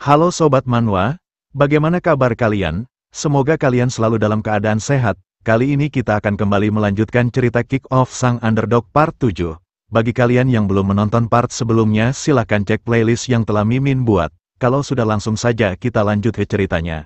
Halo Sobat Manhwa, bagaimana kabar kalian? Semoga kalian selalu dalam keadaan sehat. Kali ini kita akan kembali melanjutkan cerita Kick Off Sang Underdog Part 7. Bagi kalian yang belum menonton part sebelumnya, silahkan cek playlist yang telah Mimin buat. Kalau sudah, langsung saja kita lanjut ke ceritanya.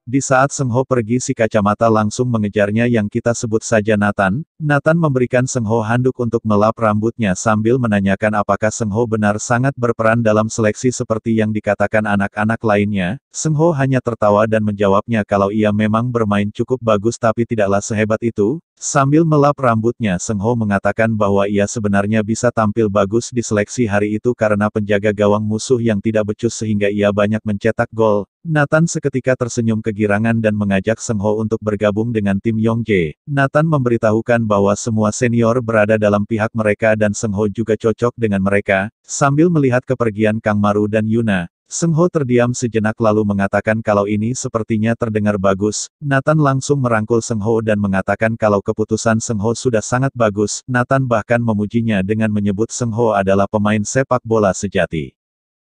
Di saat Seng Ho pergi, si kacamata langsung mengejarnya yang kita sebut saja Nathan. Nathan memberikan Seng Ho handuk untuk melap rambutnya sambil menanyakan apakah Seng Ho benar sangat berperan dalam seleksi seperti yang dikatakan anak-anak lainnya. Seng Ho hanya tertawa dan menjawabnya kalau ia memang bermain cukup bagus tapi tidaklah sehebat itu. Sambil melap rambutnya, Seng Ho mengatakan bahwa ia sebenarnya bisa tampil bagus di seleksi hari itu karena penjaga gawang musuh yang tidak becus sehingga ia banyak mencetak gol. Nathan seketika tersenyum kegirangan dan mengajak Seng Ho untuk bergabung dengan tim Yongjae. Nathan memberitahukan bahwa semua senior berada dalam pihak mereka dan Seng Ho juga cocok dengan mereka. Sambil melihat kepergian Kang Maru dan Yuna, Seng Ho terdiam sejenak lalu mengatakan kalau ini sepertinya terdengar bagus. Nathan langsung merangkul Seng Ho dan mengatakan kalau keputusan Seng Ho sudah sangat bagus. Nathan bahkan memujinya dengan menyebut Seng Ho adalah pemain sepak bola sejati.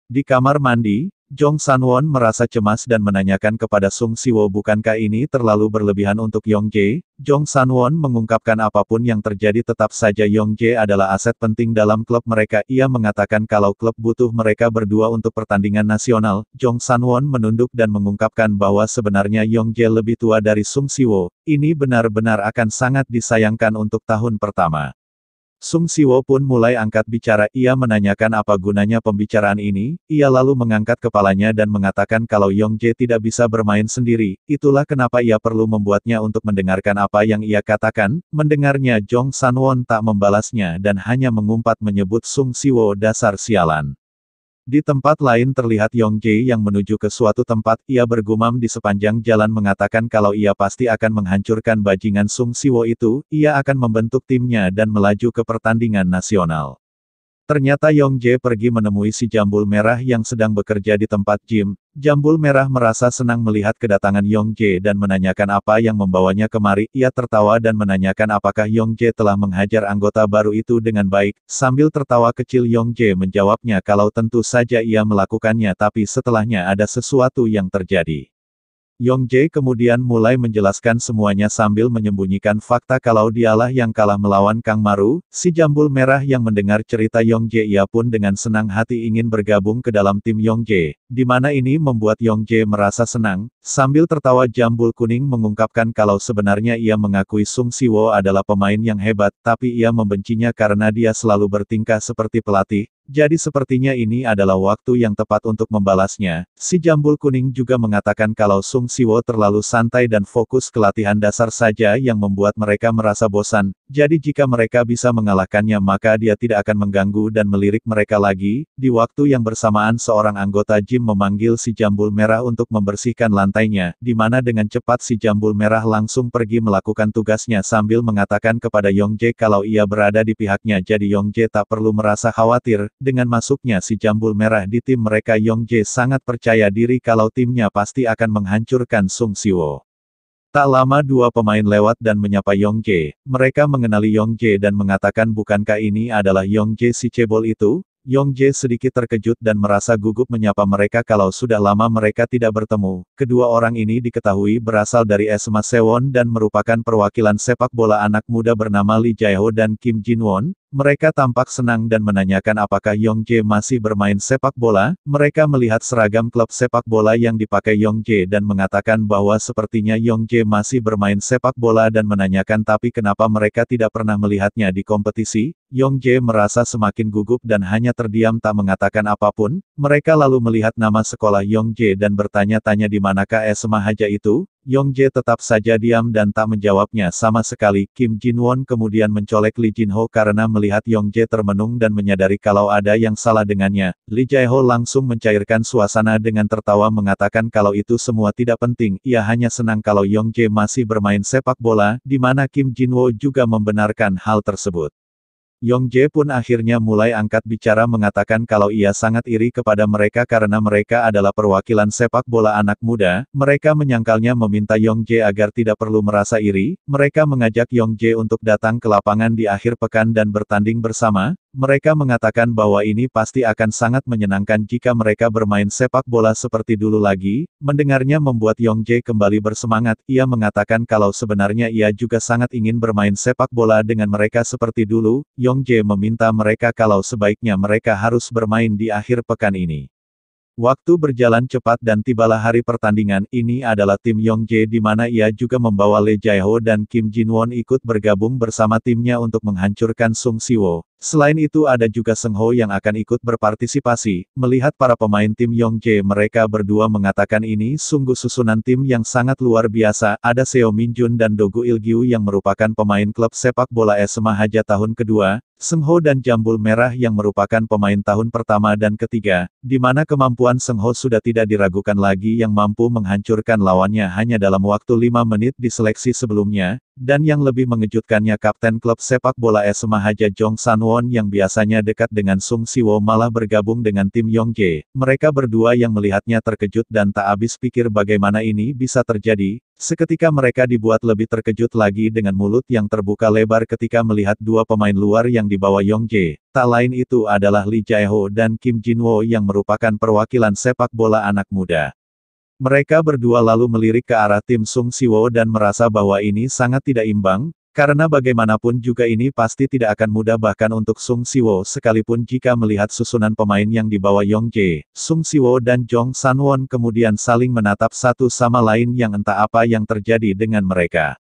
Di kamar mandi, Jong Sanwon merasa cemas dan menanyakan kepada Sung Siwo, bukankah ini terlalu berlebihan untuk Yongjae? Jong Sanwon mengungkapkan apapun yang terjadi tetap saja Yongjae adalah aset penting dalam klub mereka. Ia mengatakan kalau klub butuh mereka berdua untuk pertandingan nasional. Jong Sanwon menunduk dan mengungkapkan bahwa sebenarnya Yongjae lebih tua dari Sung Siwo. Ini benar-benar akan sangat disayangkan untuk tahun pertama. Sung Siwo pun mulai angkat bicara. Ia menanyakan apa gunanya pembicaraan ini. Ia lalu mengangkat kepalanya dan mengatakan kalau Yongjae tidak bisa bermain sendiri. Itulah kenapa ia perlu membuatnya untuk mendengarkan apa yang ia katakan. Mendengarnya, Jong Sanwon tak membalasnya dan hanya mengumpat menyebut Sung Siwo dasar sialan. Di tempat lain terlihat Yongjae yang menuju ke suatu tempat. Ia bergumam di sepanjang jalan mengatakan kalau ia pasti akan menghancurkan bajingan Sung Siwo itu. Ia akan membentuk timnya dan melaju ke pertandingan nasional. Ternyata Yongjae pergi menemui si Jambul Merah yang sedang bekerja di tempat gym. Jambul Merah merasa senang melihat kedatangan Yongjae dan menanyakan apa yang membawanya kemari. Ia tertawa dan menanyakan apakah Yongjae telah menghajar anggota baru itu dengan baik. Sambil tertawa kecil, Yongjae menjawabnya kalau tentu saja ia melakukannya, tapi setelahnya ada sesuatu yang terjadi. Yongjae kemudian mulai menjelaskan semuanya sambil menyembunyikan fakta kalau dialah yang kalah melawan Kang Maru. Si Jambul Merah yang mendengar cerita Yongjae, ia pun dengan senang hati ingin bergabung ke dalam tim Yongjae, di mana ini membuat Yongjae merasa senang. Sambil tertawa, Jambul Kuning mengungkapkan kalau sebenarnya ia mengakui Sung Siwo adalah pemain yang hebat, tapi ia membencinya karena dia selalu bertingkah seperti pelatih. Jadi sepertinya ini adalah waktu yang tepat untuk membalasnya. Si Jambul Kuning juga mengatakan kalau Sung Siwo terlalu santai dan fokus ke latihan dasar saja yang membuat mereka merasa bosan. Jadi jika mereka bisa mengalahkannya maka dia tidak akan mengganggu dan melirik mereka lagi. Di waktu yang bersamaan seorang anggota gym memanggil si Jambul Merah untuk membersihkan lantainya, di mana dengan cepat si Jambul Merah langsung pergi melakukan tugasnya sambil mengatakan kepada Yongjae kalau ia berada di pihaknya, jadi Yongjae tak perlu merasa khawatir. Dengan masuknya si Jambul Merah di tim mereka, Yongjae sangat percaya diri kalau timnya pasti akan menghancurkan Sung Siwo. Tak lama dua pemain lewat dan menyapa Yongjae. Mereka mengenali Yongjae dan mengatakan bukankah ini adalah Yongjae si cebol itu? Yongjae sedikit terkejut dan merasa gugup menyapa mereka kalau sudah lama mereka tidak bertemu. Kedua orang ini diketahui berasal dari SMA Sewon dan merupakan perwakilan sepak bola anak muda bernama Lee Jae-ho dan Kim Jin-won. Mereka tampak senang dan menanyakan apakah Yongjae masih bermain sepak bola. Mereka melihat seragam klub sepak bola yang dipakai Yongjae dan mengatakan bahwa sepertinya Yongjae masih bermain sepak bola dan menanyakan tapi kenapa mereka tidak pernah melihatnya di kompetisi. Yongjae merasa semakin gugup dan hanya terdiam tak mengatakan apapun. Mereka lalu melihat nama sekolah Yongjae dan bertanya-tanya di manakah SMA Haja itu. Yongjae tetap saja diam dan tak menjawabnya sama sekali. Kim Jin-won kemudian mencolek Lee Jin-ho karena melihat Yongjae termenung dan menyadari kalau ada yang salah dengannya. Lee Jae-ho langsung mencairkan suasana dengan tertawa mengatakan kalau itu semua tidak penting. Ia hanya senang kalau Yongjae masih bermain sepak bola, di mana Kim Jin-woo juga membenarkan hal tersebut. Yongjae pun akhirnya mulai angkat bicara mengatakan kalau ia sangat iri kepada mereka karena mereka adalah perwakilan sepak bola anak muda. Mereka menyangkalnya meminta Yongjae agar tidak perlu merasa iri. Mereka mengajak Yongjae untuk datang ke lapangan di akhir pekan dan bertanding bersama. Mereka mengatakan bahwa ini pasti akan sangat menyenangkan jika mereka bermain sepak bola seperti dulu lagi. Mendengarnya membuat Yongjae kembali bersemangat. Ia mengatakan kalau sebenarnya ia juga sangat ingin bermain sepak bola dengan mereka seperti dulu. Yongjae meminta mereka kalau sebaiknya mereka harus bermain di akhir pekan ini. Waktu berjalan cepat dan tibalah hari pertandingan. Ini adalah tim Yongjae di mana ia juga membawa Lee Jae-ho dan Kim Jin-won ikut bergabung bersama timnya untuk menghancurkan Sung Si-woo. Selain itu ada juga Seng Ho yang akan ikut berpartisipasi. Melihat para pemain tim Yongjae, mereka berdua mengatakan ini sungguh susunan tim yang sangat luar biasa. Ada Seo Min-jun dan Dogu Il-gyu yang merupakan pemain klub sepak bola SMA Haja tahun kedua. Seng Ho dan Jambul Merah yang merupakan pemain tahun pertama dan ketiga, di mana kemampuan Seng Ho sudah tidak diragukan lagi yang mampu menghancurkan lawannya hanya dalam waktu 5 menit di seleksi sebelumnya. Dan yang lebih mengejutkannya kapten klub sepak bola SMA Haja Jong San-won yang biasanya dekat dengan Sung Si-woo malah bergabung dengan tim Yongjae. Mereka berdua yang melihatnya terkejut dan tak habis pikir bagaimana ini bisa terjadi. Seketika mereka dibuat lebih terkejut lagi dengan mulut yang terbuka lebar ketika melihat dua pemain luar yang dibawa Yongjae. Tak lain itu adalah Lee Jae-ho dan Kim Jin-woo yang merupakan perwakilan sepak bola anak muda. Mereka berdua lalu melirik ke arah tim Sung Si-woo dan merasa bahwa ini sangat tidak imbang, karena bagaimanapun juga ini pasti tidak akan mudah bahkan untuk Sung Si-woo sekalipun jika melihat susunan pemain yang dibawa Yongjae. Sung Si-woo dan Jong San-won kemudian saling menatap satu sama lain yang entah apa yang terjadi dengan mereka.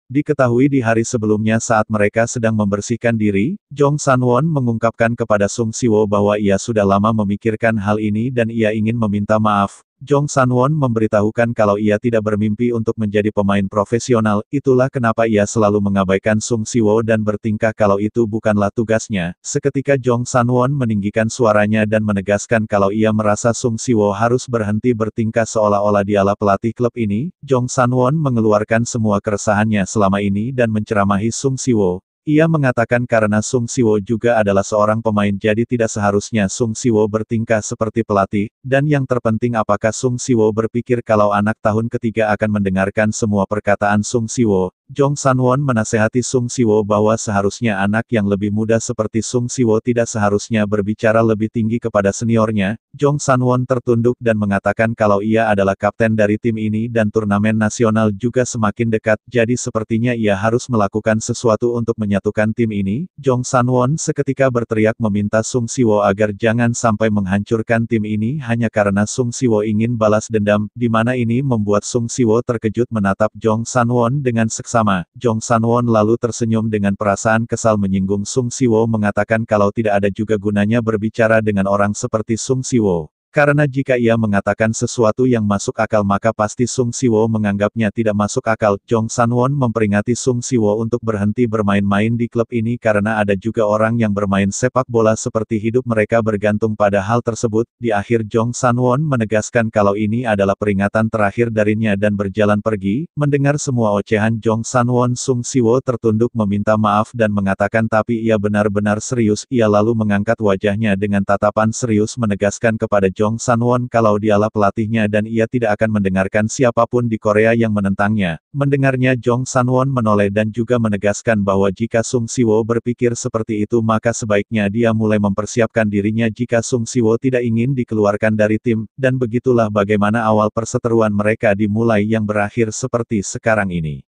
Diketahui di hari sebelumnya saat mereka sedang membersihkan diri, Jong San-won mengungkapkan kepada Sung Si-woo bahwa ia sudah lama memikirkan hal ini dan ia ingin meminta maaf. Jong San-won memberitahukan kalau ia tidak bermimpi untuk menjadi pemain profesional, itulah kenapa ia selalu mengabaikan Sung Si-woo dan bertingkah kalau itu bukanlah tugasnya. Seketika Jong San-won meninggikan suaranya dan menegaskan kalau ia merasa Sung Si-woo harus berhenti bertingkah seolah-olah dialah pelatih klub ini. Jong San-won mengeluarkan semua keresahannya selama ini dan menceramahi Sung Si-woo. Ia mengatakan karena Sung Si-woo juga adalah seorang pemain jadi tidak seharusnya Sung Si-woo bertingkah seperti pelatih, dan yang terpenting apakah Sung Si-woo berpikir kalau anak tahun ketiga akan mendengarkan semua perkataan Sung Si-woo. Jong San-won menasehati Sung Si-woo bahwa seharusnya anak yang lebih muda seperti Sung Si-woo tidak seharusnya berbicara lebih tinggi kepada seniornya. Jong San-won tertunduk dan mengatakan kalau ia adalah kapten dari tim ini dan turnamen nasional juga semakin dekat, jadi sepertinya ia harus melakukan sesuatu untuk menyatukan tim ini. Jong San-won seketika berteriak meminta Sung Si-woo agar jangan sampai menghancurkan tim ini hanya karena Sung Si-woo ingin balas dendam, di mana ini membuat Sung Si-woo terkejut menatap Jong San-won dengan seksama. Jong San-won lalu tersenyum dengan perasaan kesal menyinggung Sung Si-woo mengatakan kalau tidak ada juga gunanya berbicara dengan orang seperti Sung Si-woo. Karena jika ia mengatakan sesuatu yang masuk akal maka pasti Sung Si-woo menganggapnya tidak masuk akal. Jong San-won memperingati Sung Si-woo untuk berhenti bermain-main di klub ini karena ada juga orang yang bermain sepak bola seperti hidup mereka bergantung pada hal tersebut. Di akhir Jong San-won menegaskan kalau ini adalah peringatan terakhir darinya dan berjalan pergi. Mendengar semua ocehan Jong San-won, Sung Si-woo tertunduk meminta maaf dan mengatakan tapi ia benar-benar serius. Ia lalu mengangkat wajahnya dengan tatapan serius menegaskan kepada Jong San-won kalau dialah pelatihnya dan ia tidak akan mendengarkan siapapun di Korea yang menentangnya. Mendengarnya Jong San-won menoleh dan juga menegaskan bahwa jika Sung Si-woo berpikir seperti itu maka sebaiknya dia mulai mempersiapkan dirinya jika Sung Si-woo tidak ingin dikeluarkan dari tim, dan begitulah bagaimana awal perseteruan mereka dimulai yang berakhir seperti sekarang ini.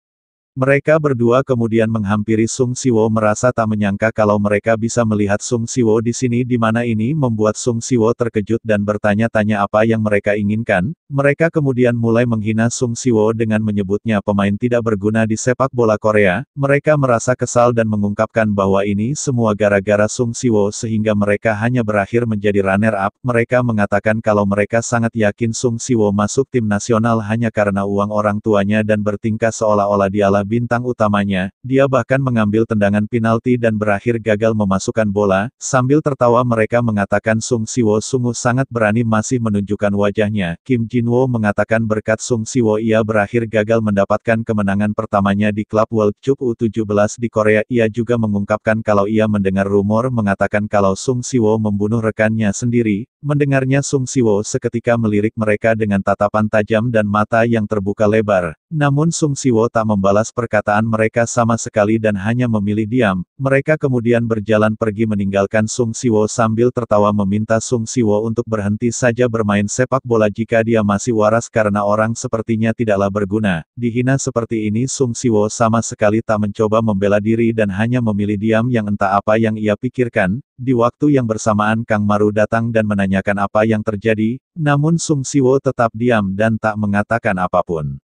Mereka berdua kemudian menghampiri Sung Si-woo merasa tak menyangka kalau mereka bisa melihat Sung Si-woo di sini di mana ini membuat Sung Si-woo terkejut dan bertanya-tanya apa yang mereka inginkan. Mereka kemudian mulai menghina Sung Si-woo dengan menyebutnya pemain tidak berguna di sepak bola Korea. Mereka merasa kesal dan mengungkapkan bahwa ini semua gara-gara Sung Si-woo sehingga mereka hanya berakhir menjadi runner-up. Mereka mengatakan kalau mereka sangat yakin Sung Si-woo masuk tim nasional hanya karena uang orang tuanya dan bertingkah seolah-olah dialah bintang utamanya. Dia bahkan mengambil tendangan penalti dan berakhir gagal memasukkan bola. Sambil tertawa mereka mengatakan Sung Si-woo sungguh sangat berani masih menunjukkan wajahnya. Kim Jin-woo mengatakan berkat Sung Si-woo ia berakhir gagal mendapatkan kemenangan pertamanya di klub World Cup U17 di Korea. Ia juga mengungkapkan kalau ia mendengar rumor mengatakan kalau Sung Si-woo membunuh rekannya sendiri. Mendengarnya Sung Si-woo seketika melirik mereka dengan tatapan tajam dan mata yang terbuka lebar. Namun Sung Siwo tak membalas perkataan mereka sama sekali dan hanya memilih diam. Mereka kemudian berjalan pergi meninggalkan Sung Siwo sambil tertawa meminta Sung Siwo untuk berhenti saja bermain sepak bola jika dia masih waras karena orang sepertinya tidaklah berguna. Dihina seperti ini Sung Siwo sama sekali tak mencoba membela diri dan hanya memilih diam yang entah apa yang ia pikirkan. Di waktu yang bersamaan Kang Maru datang dan menanyakan apa yang terjadi, namun Sung Siwo tetap diam dan tak mengatakan apapun.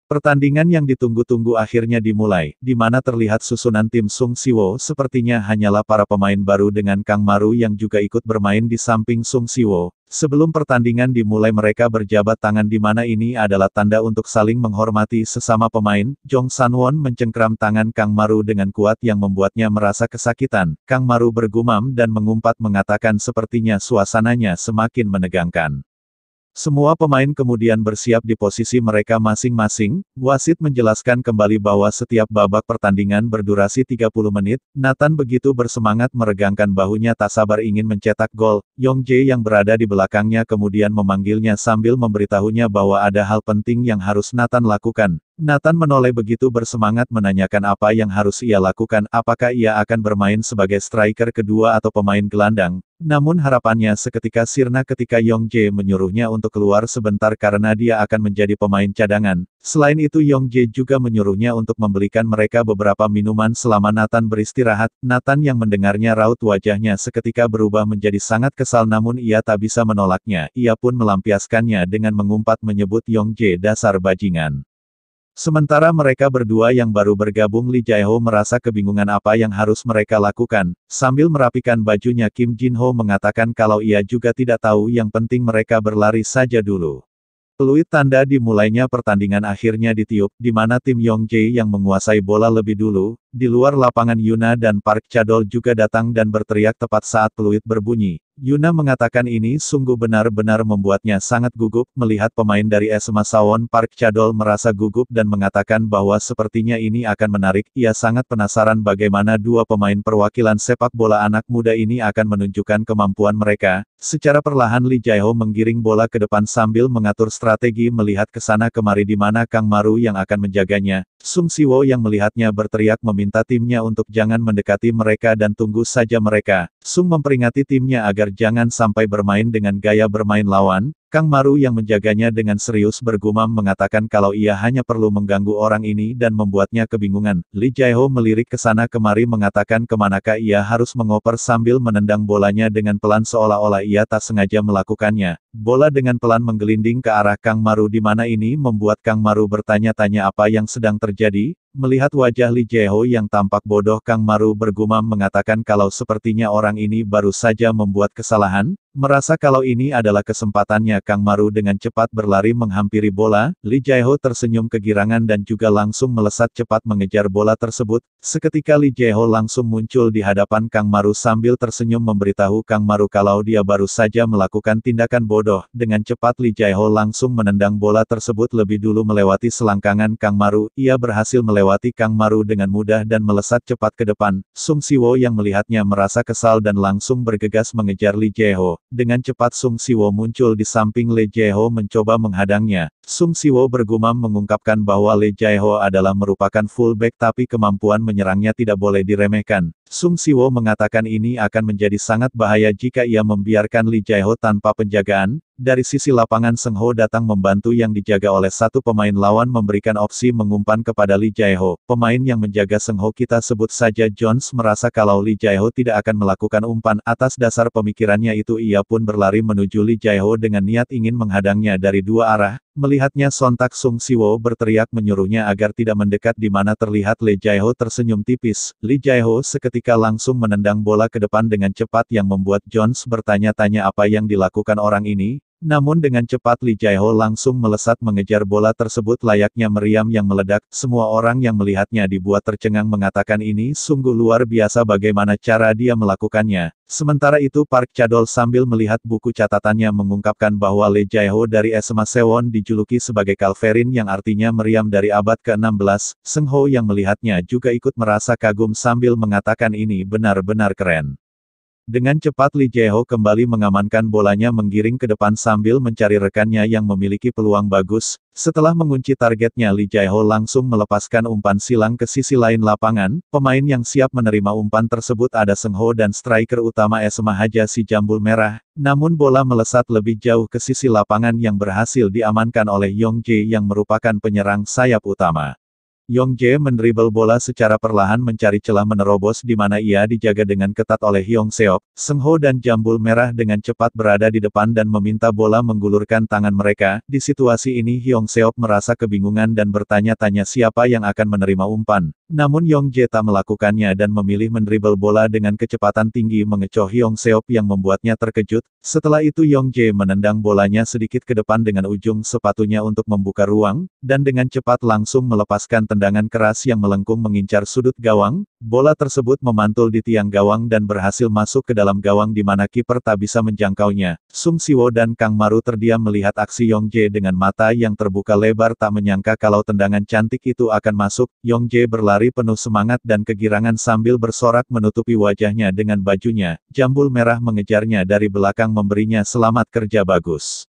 Pertandingan yang ditunggu-tunggu akhirnya dimulai, di mana terlihat susunan tim Sung Siwo sepertinya hanyalah para pemain baru dengan Kang Maru yang juga ikut bermain di samping Sung Siwo. Sebelum pertandingan dimulai mereka berjabat tangan di mana ini adalah tanda untuk saling menghormati sesama pemain. Jong Sanwon mencengkram tangan Kang Maru dengan kuat yang membuatnya merasa kesakitan. Kang Maru bergumam dan mengumpat mengatakan sepertinya suasananya semakin menegangkan. Semua pemain kemudian bersiap di posisi mereka masing-masing. Wasit menjelaskan kembali bahwa setiap babak pertandingan berdurasi 30 menit. Nathan begitu bersemangat meregangkan bahunya tak sabar ingin mencetak gol. Yong Jae yang berada di belakangnya kemudian memanggilnya sambil memberitahunya bahwa ada hal penting yang harus Nathan lakukan. Nathan menoleh begitu bersemangat menanyakan apa yang harus ia lakukan, apakah ia akan bermain sebagai striker kedua atau pemain gelandang. Namun harapannya seketika sirna ketika Yong Jae menyuruhnya untuk keluar sebentar karena dia akan menjadi pemain cadangan. Selain itu Yong Jae juga menyuruhnya untuk membelikan mereka beberapa minuman selama Nathan beristirahat. Nathan yang mendengarnya raut wajahnya seketika berubah menjadi sangat kesal namun ia tak bisa menolaknya. Ia pun melampiaskannya dengan mengumpat menyebut Yong Jae dasar bajingan. Sementara mereka berdua yang baru bergabung Lee Jae-ho merasa kebingungan apa yang harus mereka lakukan. Sambil merapikan bajunya Kim Jin-ho mengatakan kalau ia juga tidak tahu yang penting mereka berlari saja dulu. Peluit tanda dimulainya pertandingan akhirnya ditiup, di mana tim Yong Jae yang menguasai bola lebih dulu. Di luar lapangan Yuna dan Park Chadol juga datang dan berteriak tepat saat peluit berbunyi. Yuna mengatakan ini sungguh benar-benar membuatnya sangat gugup, melihat pemain dari SMA Sawon Park Chadol merasa gugup dan mengatakan bahwa sepertinya ini akan menarik. Ia sangat penasaran bagaimana dua pemain perwakilan sepak bola anak muda ini akan menunjukkan kemampuan mereka. Secara perlahan Lee Jae-ho menggiring bola ke depan sambil mengatur strategi melihat ke sana kemari di mana Kang Maru yang akan menjaganya. Sung Siwo yang melihatnya berteriak meminta timnya untuk jangan mendekati mereka dan tunggu saja mereka. Sung memperingati timnya agar jangan sampai bermain dengan gaya bermain lawan. Kang Maru yang menjaganya dengan serius bergumam mengatakan kalau ia hanya perlu mengganggu orang ini dan membuatnya kebingungan. Lee Jae-ho melirik ke sana kemari mengatakan kemanakah ia harus mengoper sambil menendang bolanya dengan pelan seolah-olah ia tak sengaja melakukannya. Bola dengan pelan menggelinding ke arah Kang Maru di mana ini membuat Kang Maru bertanya-tanya apa yang sedang terjadi. Melihat wajah Lee Jae-ho yang tampak bodoh Kang Maru bergumam mengatakan kalau sepertinya orang ini baru saja membuat kesalahan. Merasa kalau ini adalah kesempatannya Kang Maru dengan cepat berlari menghampiri bola. Lee Jae-ho tersenyum kegirangan dan juga langsung melesat cepat mengejar bola tersebut. Seketika Lee Jae-ho langsung muncul di hadapan Kang Maru sambil tersenyum memberitahu Kang Maru kalau dia baru saja melakukan tindakan bodoh. Dengan cepat Lee Jae-ho langsung menendang bola tersebut lebih dulu melewati selangkangan Kang Maru. Ia berhasil melewati Kang Maru dengan mudah dan melesat cepat ke depan. Sung Siwo yang melihatnya merasa kesal dan langsung bergegas mengejar Lee Jae-ho. Dengan cepat Sung Siwo muncul di samping Lee Jae-ho mencoba menghadangnya. Sung Siwo bergumam mengungkapkan bahwa Lee Jae-ho adalah merupakan fullback tapi kemampuan menyerangnya tidak boleh diremehkan. Sung Siwo mengatakan ini akan menjadi sangat bahaya jika ia membiarkan Lee Jae-ho tanpa penjagaan. Dari sisi lapangan Seng Ho datang membantu yang dijaga oleh satu pemain lawan memberikan opsi mengumpan kepada Lee Jae-ho. Pemain yang menjaga Seng Ho kita sebut saja Jones merasa kalau Lee Jae-ho tidak akan melakukan umpan. Atas dasar pemikirannya itu ia pun berlari menuju Lee Jae-ho dengan niat ingin menghadangnya dari dua arah. Melihatnya sontak Sung Siwo berteriak menyuruhnya agar tidak mendekat di mana terlihat Lee Jae-ho tersenyum tipis. Lee Jae-ho seketika langsung menendang bola ke depan dengan cepat yang membuat Jones bertanya-tanya apa yang dilakukan orang ini. Namun dengan cepat Lee Jae-ho langsung melesat mengejar bola tersebut layaknya meriam yang meledak. Semua orang yang melihatnya dibuat tercengang mengatakan ini sungguh luar biasa bagaimana cara dia melakukannya. Sementara itu Park Chadol sambil melihat buku catatannya mengungkapkan bahwa Lee Jae-ho dari SMA Sewon dijuluki sebagai Calverin yang artinya meriam dari abad ke-16. Seng Ho yang melihatnya juga ikut merasa kagum sambil mengatakan ini benar-benar keren. Dengan cepat Lee Jae-ho kembali mengamankan bolanya menggiring ke depan sambil mencari rekannya yang memiliki peluang bagus. Setelah mengunci targetnya, Lee Jae-ho langsung melepaskan umpan silang ke sisi lain lapangan. Pemain yang siap menerima umpan tersebut ada Seng Ho dan striker utama SMA Haja si Jambul Merah. Namun bola melesat lebih jauh ke sisi lapangan yang berhasil diamankan oleh Yong Jae yang merupakan penyerang sayap utama. Yong Jae mendribel bola secara perlahan mencari celah menerobos di mana ia dijaga dengan ketat oleh Hyung Seok. Seng Ho dan Jambul Merah dengan cepat berada di depan dan meminta bola menggulurkan tangan mereka. Di situasi ini Hyung Seok merasa kebingungan dan bertanya-tanya siapa yang akan menerima umpan. Namun Yong Jae tak melakukannya dan memilih mendribel bola dengan kecepatan tinggi mengecoh Hyung Seok yang membuatnya terkejut. Setelah itu Yong Jae menendang bolanya sedikit ke depan dengan ujung sepatunya untuk membuka ruang, dan dengan cepat langsung melepaskan tendangan keras yang melengkung mengincar sudut gawang. Bola tersebut memantul di tiang gawang dan berhasil masuk ke dalam gawang di mana kiper tak bisa menjangkaunya. Sung Siwo dan Kang Maru terdiam melihat aksi Yong Jae dengan mata yang terbuka lebar, tak menyangka kalau tendangan cantik itu akan masuk. Yong Jae berlari penuh semangat dan kegirangan sambil bersorak menutupi wajahnya dengan bajunya. Jambul Merah mengejarnya dari belakang memberinya selamat kerja bagus.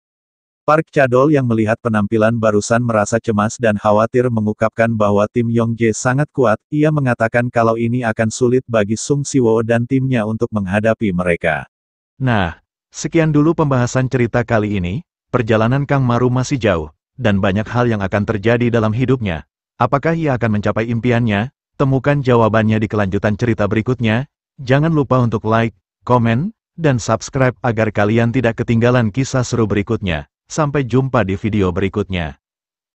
Park Cha-dol yang melihat penampilan barusan merasa cemas dan khawatir mengungkapkan bahwa tim Yong Jae sangat kuat. Ia mengatakan kalau ini akan sulit bagi Sung Siwo dan timnya untuk menghadapi mereka. Nah, sekian dulu pembahasan cerita kali ini. Perjalanan Kang Maru masih jauh, dan banyak hal yang akan terjadi dalam hidupnya. Apakah ia akan mencapai impiannya? Temukan jawabannya di kelanjutan cerita berikutnya. Jangan lupa untuk like, komen, dan subscribe agar kalian tidak ketinggalan kisah seru berikutnya. Sampai jumpa di video berikutnya.